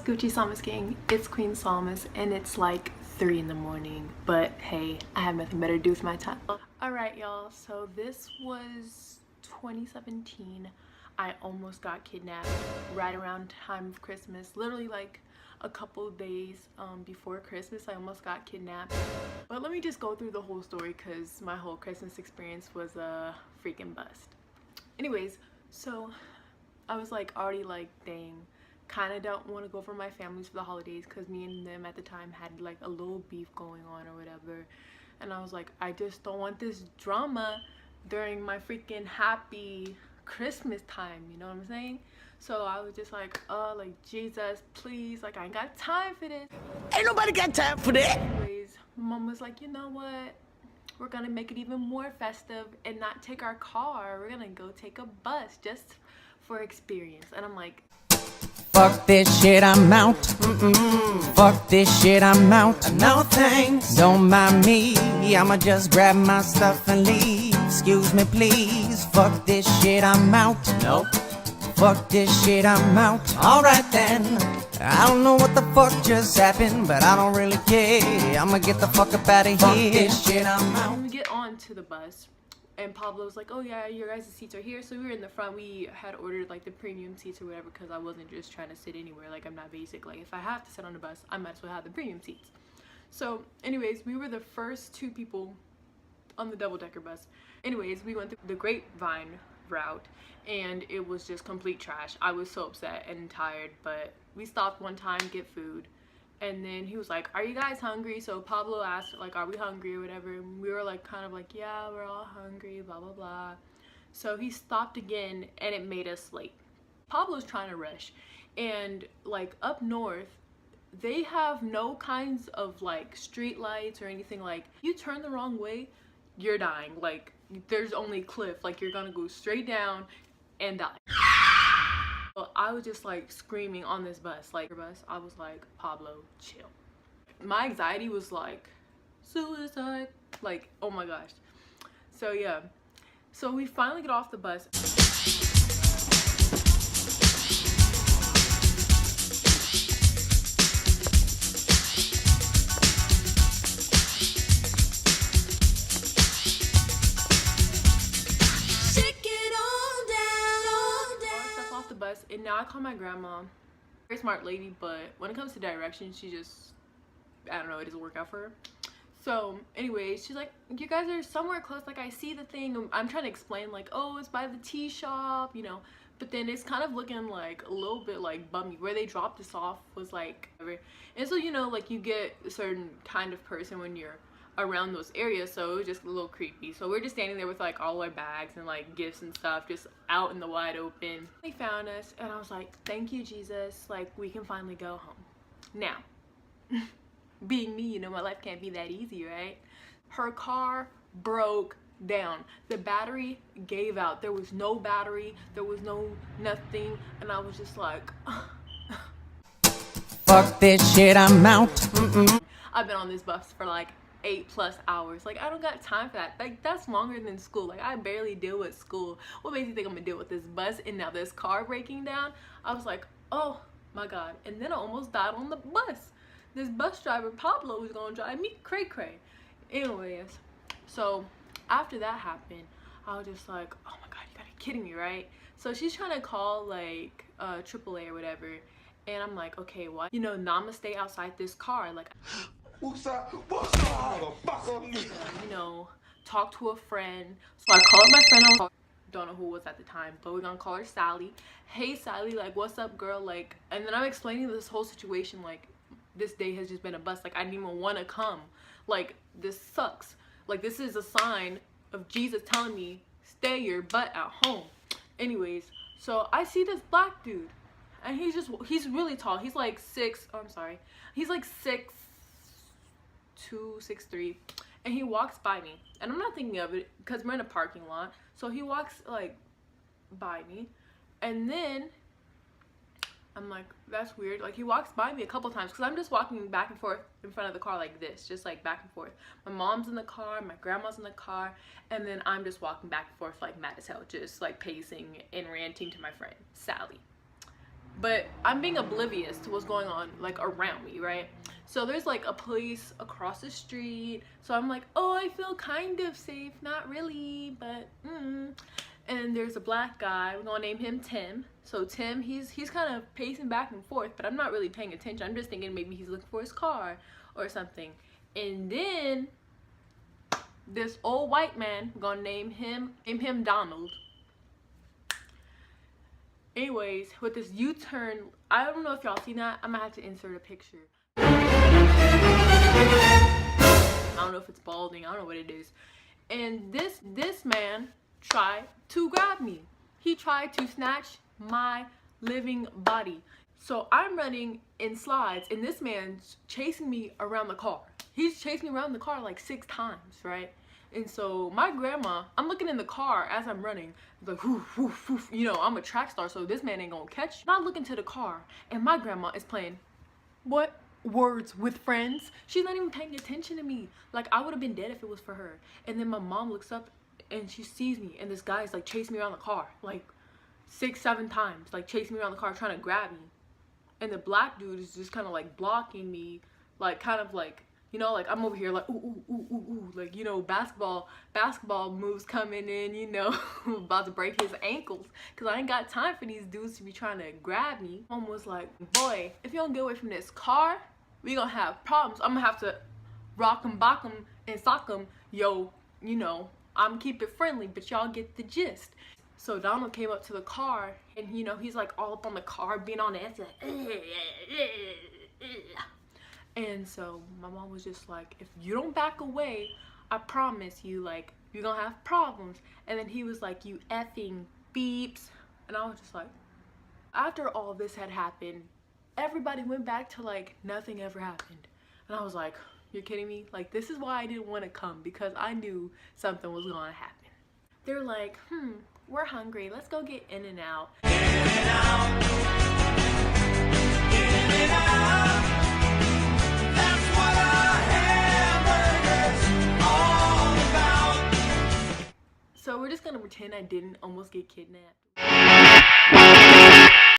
Gucci Psalmist gang? It's Queen Psalmist and it's like 3 in the morning, but hey, I have nothing better to do with my time. Alright y'all, so this was 2017. I almost got kidnapped right around time of Christmas, literally like a couple of days before Christmas. I almost got kidnapped, but let me just go through the whole story because my whole Christmas experience was a freaking bust. Anyways, so I was like already like, dang, kind of don't want to go for my families for the holidays because me and them at the time had like a little beef going on or whatever, and I was like, I just don't want this drama during my freaking happy Christmas time, you know what I'm saying? So I was just like, oh, like, Jesus, please, like, I ain't got time for this. Ain't nobody got time for that. Anyways, mom was like, you know what, we're gonna make it even more festive and not take our car, we're gonna go take a bus just for experience. And I'm like, fuck this shit, I'm out. Fuck this shit, I'm out. No thanks. Don't mind me, I'ma just grab my stuff and leave. Excuse me, please. Fuck this shit, I'm out. Nope. Fuck this shit, I'm out. Alright then. I don't know what the fuck just happened, but I don't really care. I'ma get the fuck up out of here. Fuck this shit, I'm out. When we get on to the bus, and Pablo was like, oh yeah, your guys' seats are here. So we were in the front. We had ordered like the premium seats or whatever because I wasn't just trying to sit anywhere. Like, I'm not basic. Like, if I have to sit on the bus, I might as well have the premium seats. So anyways, we were the first 2 people on the double-decker bus. Anyways, we went through the Grapevine route and it was just complete trash. I was so upset and tired, but we stopped one time to get food. And then he was like, are you guys hungry? So Pablo asked, like, are we hungry or whatever? And we were like, kind of like, yeah, we're all hungry, blah, blah, blah. So he stopped again and it made us late. Pablo's trying to rush. And like up north, they have no kinds of like street lights or anything. Like, you turn the wrong way, you're dying. Like, there's only cliff. Like, you're gonna go straight down and die. Well, I was just like screaming on this bus, I was like, Pablo, chill. My anxiety was like suicide, like, oh my gosh. So yeah, so we finally get off the bus. And now I call my grandma. Very smart lady, but when it comes to directions, she just, I don't know, it doesn't work out for her. So anyways, she's like, you guys are somewhere close, like I see the thing. I'm trying to explain like, oh, it's by the tea shop, you know, but then it's kind of looking like a little bit like bummy. Where they dropped us off was like, and so, you know, like you get a certain kind of person when you're around those areas, so it was just a little creepy. So we're just standing there with like all our bags and like gifts and stuff just out in the wide open. They found us and I was like, thank you, Jesus, like we can finally go home now. Being me, you know, my life can't be that easy, right? Her car broke down. The battery gave out. There was no battery, there was no nothing, and I was just like fuck this shit, I'm out. I've been on this bus for like 8+ hours. Like, I don't got time for that. Like, that's longer than school. Like, I barely deal with school. What makes you think I'm gonna deal with this bus and now this car breaking down? I was like, oh my god. And then I almost died on the bus. This bus driver Pablo was gonna drive me cray cray. Anyways, so after that happened, I was just like, oh my god, you gotta be kidding me, right? So she's trying to call like AAA or whatever, and I'm like, okay, what? You know, I'ma stay outside this car. Like, what's up, motherfucker? You know, talk to a friend. So I called my friend. I don't know who it was at the time, but we're gonna call her Sally. Hey Sally, like, what's up, girl? Like, and then I'm explaining this whole situation. Like, this day has just been a bust. Like, I didn't even want to come. Like, this sucks. Like, this is a sign of Jesus telling me stay your butt at home. Anyways, so I see this black dude, and he's really tall. He's like 6. Oh, I'm sorry. He's like 6'2", 6'3", and he walks by me, and I'm not thinking of it because we're in a parking lot. So he walks like by me, and then I'm like, that's weird. Like, he walks by me a couple times because I'm just walking back and forth in front of the car like this, just like back and forth. My mom's in the car, my grandma's in the car, and then I'm just walking back and forth like mad as hell, just like pacing and ranting to my friend Sally. but I'm being oblivious to what's going on like around me, right? So there's like a police across the street, so I'm like, oh, I feel kind of safe, not really, but and there's a black guy, we're gonna name him Tim. So Tim, he's kind of pacing back and forth, but I'm not really paying attention. I'm just thinking maybe he's looking for his car or something. And then this old white man, we're gonna name him Donald. Anyways, with this U-turn, I don't know if y'all seen that. I'm gonna have to insert a picture. I don't know if it's balding, I don't know what it is. And this man tried to grab me. He tried to snatch my living body. So I'm running in slides and this man's chasing me around the car. He's chasing me around the car like 6 times, right? And so my grandma, I'm looking in the car as I'm running, like, woof, woof, woof. You know, I'm a track star, so this man ain't gonna catch me. I look into the car, and my grandma is playing, what? Words with Friends? She's not even paying attention to me. Like, I would have been dead if it was for her. And then my mom looks up, and she sees me, and this guy's, like, chasing me around the car, like, 6, 7 times, like, chasing me around the car, trying to grab me. And the black dude is just kind of, like, blocking me, like, kind of, like, you know, like, I'm over here, like, ooh, ooh, ooh, ooh, ooh, like, you know, basketball moves coming in, you know, about to break his ankles, because I ain't got time for these dudes to be trying to grab me. Mom was like, boy, if you don't get away from this car, we gonna have problems. I'm gonna have to rock 'em, bock 'em, and sock 'em. Yo, you know, I'm keep it friendly, but y'all get the gist. So Donald came up to the car, and, you know, he's, like, all up on the car, being on the edge, like, and so my mom was just like, if you don't back away, I promise you, like, you're gonna have problems. And then he was like, you effing beeps. And I was just like, after all this had happened, everybody went back to like nothing ever happened. And I was like, you're kidding me? Like, this is why I didn't want to come, because I knew something was gonna happen. They're like, we're hungry, let's go get In-N-Out. In-N-Out. In-N-Out. So we're just gonna pretend I didn't almost get kidnapped.